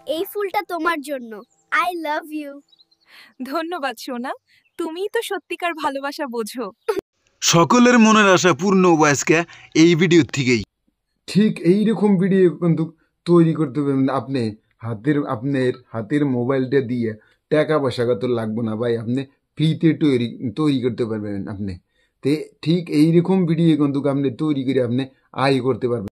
এই ফুলটা তোমার জন্য। I love you. ধন্যবাদ সোনা, তুমিই তো সত্যিকার ভালোবাসা বোঝো। সকলের মনের আশা পূর্ণ বয়সকে এই ভিডিও থেকেই। ঠিক এইরকম ভিডিও কিন্তু তৈরি করতে পারবেন আপনি আপনার হাতের মোবাইলটা দিয়ে। টাকা পয়সা কত লাগবে না ভাই, আপনি ফ্রিতে তৈরি করতে পারবেন আপনি। তে ঠিক এইরকম ভিডিও কিন্তু আপনি তৈরি করে আপনি আয় করতে পারবেন,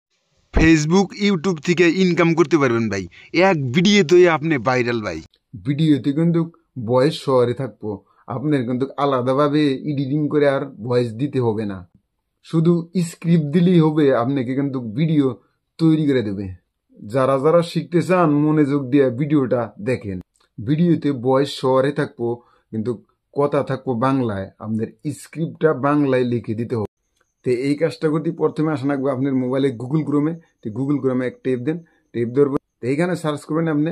ফেসবুক ইউটিউব থেকে ইনকাম করতে পারবেন ভাই। এক ভিডিওতে আপনি ভাইরাল ভাই। ভিডিওতে কিন্তু ভয়েস শহরে থাকবো, আপনার কিন্তু আলাদাভাবে এডিটিং করে আর ভয়েস দিতে হবে না, শুধু স্ক্রিপ্ট দিলেই হবে, আপনাকে কিন্তু ভিডিও তৈরি করে দেবে। যারা যারা শিখতে চান মনোযোগ দিয়ে ভিডিওটা দেখেন। ভিডিওতে ভয়েস শহরে থাকবো কিন্তু কথা থাকবো বাংলায়, আপনার স্ক্রিপ্টটা বাংলায় লিখে দিতে হবে। তো এই কাজটা করতে প্রথমে আসা লাগবে আপনার মোবাইলে গুগল ক্রোমে। তো গুগল ক্রোমে এক টেপ দেন, টেপ দেওয়ার পর এইখানে সার্চ করবেন আপনি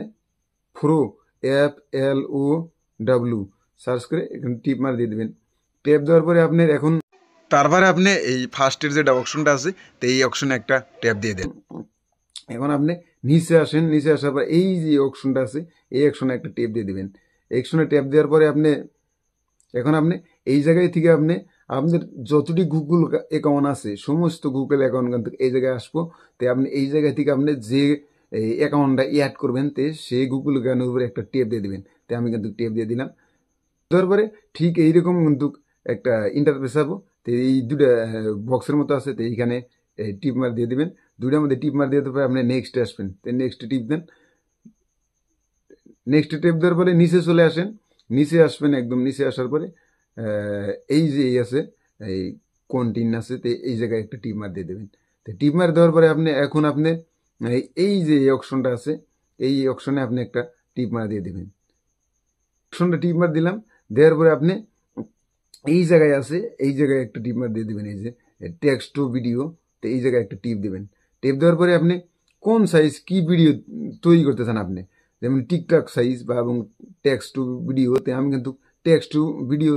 ফ্রো, FLOW সার্চ করে এখানে টিপ মার দিয়ে দেবেন। টেপ দেওয়ার পরে আপনার এখন তারপরে আপনি এই ফার্স্টের যেটা অপশনটা আছে তো এই অপশনে একটা ট্যাপ দিয়ে দেন। এখন আপনি নিচে আসেন, নিচে আসার পর এই যে অপশনটা আছে এই অপশনে একটা ট্যাপ দিয়ে দিবেন। এই অপশনে ট্যাপ দেওয়ার পরে আপনি এখন আপনি এই জায়গায় থেকে আপনি আপনার যতটি গুগল অ্যাকাউন্ট আছে সমস্ত গুগল অ্যাকাউন্ট কিন্তু এই জায়গায় আসবো। তো আপনি এই জায়গা থেকে আপনি যে অ্যাকাউন্টটা অ্যাড করবেন তে সেই গুগল অ্যাকাউন্টের উপরে একটা ট্যাপ দিয়ে দিবেন। তো আমি কিন্তু ট্যাপ দিয়ে দিলাম। তারপরে ঠিক এইরকম কিন্তু একটা ইন্টারফেস পাবো। তো এই দুটা বক্সের মতো আছে, তো এইখানে টিপ মার দিয়ে দিবেন। দুটার মধ্যে টিপ মার দিয়ে তারপরে আপনি নেক্সট আসবেন, তো নেক্সট টিপ দেন। নেক্সট টিপ দেওয়ার পরে নিচে চলে আসেন, নিচে আসবেন, একদম নিচে আসার পরে এই যে এই আছে এই কন্টিন আছে, তো এই জায়গায় একটা টিপ মার দিয়ে দেবেন। তো টিপ মার দেওয়ার পরে আপনি এখন আপনি এই যে এই অপশনটা আছে এই অপশনে আপনি একটা টিপ মার দিয়ে দেবেন। অপশনটা টিপ মার দিলাম, দেওয়ার পরে আপনি এই জায়গায় আছে এই জায়গায় একটা টিপ মার দিয়ে দেবেন, এই যে টেক্সট টু ভিডিও। তো এই জায়গায় একটা টিপ দেবেন। টিপ দেওয়ার পরে আপনি কোন সাইজ কি ভিডিও তৈরি করতে চান আপনি, যেমন টিকটক সাইজ বা এবং টেক্সট টু ভিডিওতে আমি কিন্তু টেক্সট টু ভিডিও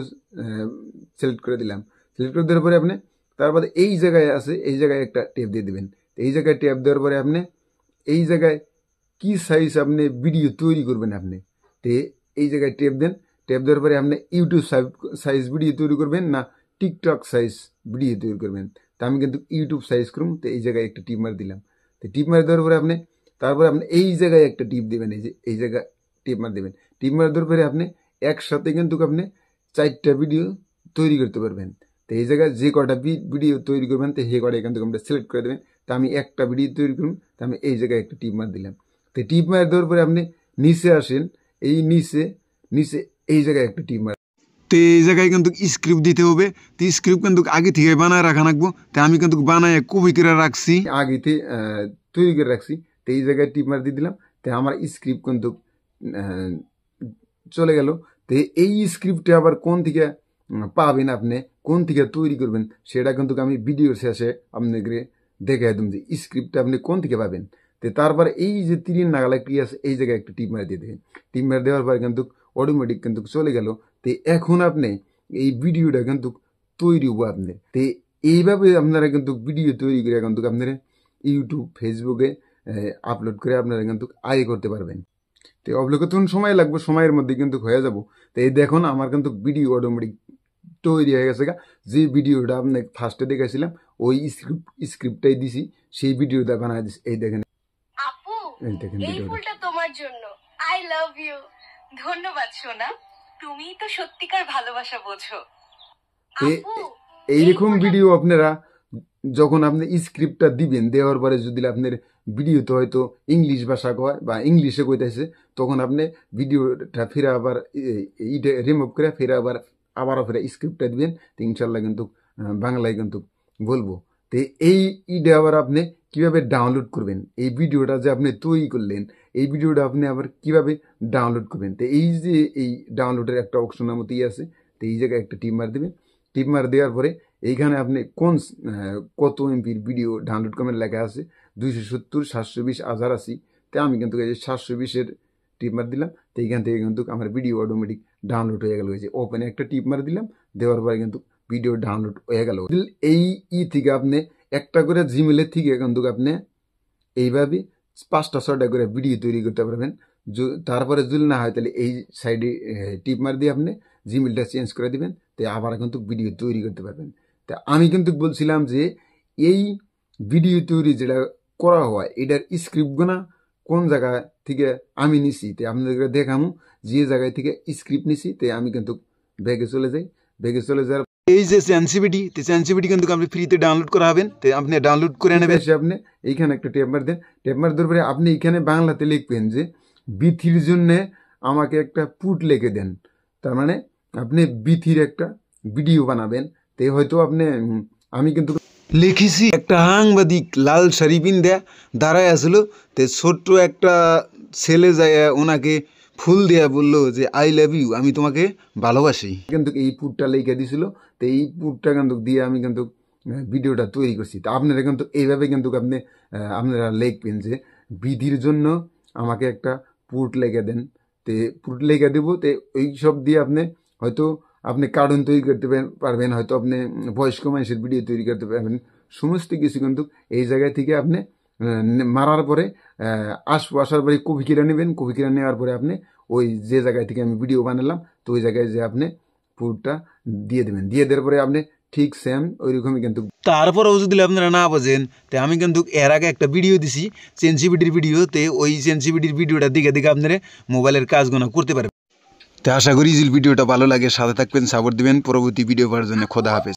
সিলেক্ট করে দিলাম। সিলেক্ট করে দেওয়ার পরে আপনি তারপরে এই জায়গায় আছে এই জায়গায় একটা টেপ দিয়ে দেবেন। এই জায়গায় টেপ দেওয়ার পরে আপনি এই জায়গায় কি সাইজ আপনি ভিডিও তৈরি করবেন আপনি, তো এই জায়গায় টেপ দেন। টেপ দেওয়ার পরে আপনি ইউটিউব সাইজ ভিডিও তৈরি করবেন না টিকটক সাইজ ভিডিও তৈরি করবেন। তো আমি কিন্তু ইউটিউব সাইজ করুন, তো এই জায়গায় একটা টিপ মার দিলাম। তো টিপ মার দেওয়ার পরে আপনি তারপরে আপনি এই জায়গায় একটা টিপ দেবেন, এই যে এই জায়গায় টিপ মার দেবেন। টিপ মার দেওয়ার পরে আপনি একসাথে কিন্তু আপনি 4টা ভিডিও তৈরি করতে পারবেন। তো এই জায়গায় যে কটা ভিডিও তৈরি করবেন তো সেই কটা কিন্তু আপনি সিলেক্ট করে দেবেন। তো আমি একটা ভিডিও তৈরি করুন, তো আমি এই জায়গায় একটা টিপ মার দিলাম। তো টিপ মার দেওয়ার পরে আপনি নিচে আসেন, এই নিচে নিচে এই জায়গায় একটা টিপ মার। তো এই জায়গায় কিন্তু স্ক্রিপ্ট দিতে হবে। তো স্ক্রিপ্ট কিন্তু আগে থেকে বানায় রাখা রাখবো। তো আমি কিন্তু বানায় কপি করে রাখছি, আগেতে তৈরি করে রাখছি। তো এই জায়গায় টিপ মার দিয়ে দিলাম। তো আমার স্ক্রিপ্ট কিন্তু চলে গেল। তো এই স্ক্রিপ্টে আবার কোন থেকে পাবেন আপনি, কোন থেকে তৈরি করবেন সেটা কিন্তু আমি ভিডিওর শেষে আপনাকে দেখে একদম যে স্ক্রিপ্টটা আপনি কোন থেকে পাবেন। তো তারপর এই যে তীরের নাগালে কি আছে এই জায়গায় একটা টিপ মার দিয়ে দেবেন। টিপ মার দেওয়ার পর কিন্তু অটোমেটিক কিন্তু চলে গেল। তো এখন আপনি এই ভিডিওটা কিন্তু তৈরি হবো আপনি। তো এইভাবে আপনারা কিন্তু ভিডিও তৈরি করে কিন্তু আপনারা ইউটিউব ফেসবুকে আপলোড করে আপনারা কিন্তু আয় করতে পারবেন। তো অবলোকন সময় লাগবে, সময়ের মধ্যে কিন্তু হয়ে যাব। তো এই দেখুন আমার কিন্তু ভিডিও অটোমেটিক তৈরি হয়ে গেছে। যে ভিডিওটা আপনি ফার্স্টে দেখেছিলাম ওই স্ক্রিপ্টটাই দিছি, সেই ভিডিওটা বানায় দিছি। এই দেখেন আপু, এই ফুলটা তোমার জন্য। I love you. ধন্যবাদ সোনা, তুমিই তো সত্যিকার ভালোবাসা বোঝো। এইরকম ভিডিও আপনারা যখন আপনি স্ক্রিপ্টটা দিবেন, দেওয়ার পরে যদি আপনার ভিডিওতে হয়তো ইংলিশ ভাষা কয় বা ইংলিশে কইতেছে, তখন আপনি ভিডিওটা ফিরে আবার ইটা রিমুভ করে ফিরে আবারও ফিরে স্ক্রিপ্টটা দিবেন। তো ইনশাল্লাহ কিন্তু বাংলায় কিন্তু বলবো। তো এই ইটা আবার আপনি কিভাবে ডাউনলোড করবেন, এই ভিডিওটা যে আপনি তৈরি করলেন এই ভিডিওটা আপনি আবার কিভাবে ডাউনলোড করবেন। তো এই যে এই ডাউনলোডের একটা অপশনের মতোই আছে, তো এই জায়গায় একটা টিপ মার দেবেন। টিপ মার দেওয়ার পরে এইখানে আপনি কোন কত এমপির ভিডিও ডাউনলোড করবেন লেখা আছে 270, 720, 1080। তো আমি কিন্তু এই যে 720-এর টিপ মার দিলাম। তো এইখান থেকে কিন্তু আমার ভিডিও অটোমেটিক ডাউনলোড হয়ে গেল। যে ওপেনে একটা টিপ মার দিলাম, দেওয়ার পরে কিন্তু ভিডিও ডাউনলোড হয়ে গেল। এই থেকে আপনি একটা করে জিমেলের থেকে কিন্তু আপনি এইভাবে 5টা 6টা করে ভিডিও তৈরি করতে পারবেন। তারপরে যদি না হয় তাহলে এই সাইডে টিপ মার দিয়ে আপনি জিমেলটা চেঞ্জ করে দিবেন, তো আবার কিন্তু ভিডিও তৈরি করতে পারবেন। তা আমি কিন্তু বলছিলাম যে এই ভিডিও তৈরি যেটা করা হয় এটার স্ক্রিপ্টগুনা কোন জায়গা থেকে আমি নিছি, তো আপনাদেরকে দেখামু যে জায়গায় থেকে স্ক্রিপ্ট নিছি। তো আমি কিন্তু ব্যাগে চলে যাই, ব্যাগে চলে যাওয়ার এই যে সেন্সিভিটি, তো সেন্সিভিটি কিন্তু আপনি ফ্রিতে ডাউনলোড করা হবেন, তো আপনি ডাউনলোড করে নেবেন। আপনি এইখানে একটা টেপ মার দেন, টেপ মার দেওয়ার পরে আপনি এখানে বাংলাতে লিখবেন যে বিথির জন্য আমাকে একটা পুট লিখে দেন। তার মানে আপনি বিথির একটা ভিডিও বানাবেন। তো হয়তো আপনি আমি কিন্তু লিখেছি একটা সাংবাদিক লাল শাড়ি পিন্ধে দাঁড়ায় আসলো, তো ছোট্ট একটা ছেলে যায় ওনাকে ফুল দেয়া বললো যে আই লাভ ইউ, আমি তোমাকে ভালোবাসি, কিন্তু এই পুটটা লিখে দিছিল। তো এই পুটটা কিন্তু দিয়ে আমি কিন্তু ভিডিওটা তৈরি করছি। তা আপনারা কিন্তু এইভাবে কিন্তু আপনারা লিখবেন যে বিধির জন্য আমাকে একটা পুট লিখে দেন, তে পুট লিখে দেবো। তো এই সব দিয়ে আপনি হয়তো আপনি কার্টুন তৈরি করতে পারবেন, হয়তো আপনি বয়স্ক মানুষের ভিডিও তৈরি করতে পারবেন। সমস্ত কিছু কিন্তু এই জায়গা থেকে আপনি মারার পরে আসার পরে কপি কিনে নেবেন। কপি কিনে নেওয়ার পরে আপনি ওই যে জায়গায় থেকে আমি ভিডিও বানালাম, তো ওই জায়গায় যে আপনি পুরোটা দিয়ে দেবেন। দিয়ে দেওয়ার পরে আপনি ঠিক সেম ওইরকমই কিন্তু। তারপরেও যদি আপনারা না বোঝেন, তো আমি কিন্তু এর আগে একটা ভিডিও দিছি সেন্সিভিটির ভিডিওতে, ওই সেন্সিভিটির ভিডিওটা দিকে দিকে আপনারা মোবাইলের কাজগুলো করতে পারবেন। তো আশা করি ভিডিওটা ভালো লাগে, সাথে থাকবেন, সাপোর্ট দিবেন। পরবর্তী ভিডিও পাওয়ার জন্য খোদা হাফেজ।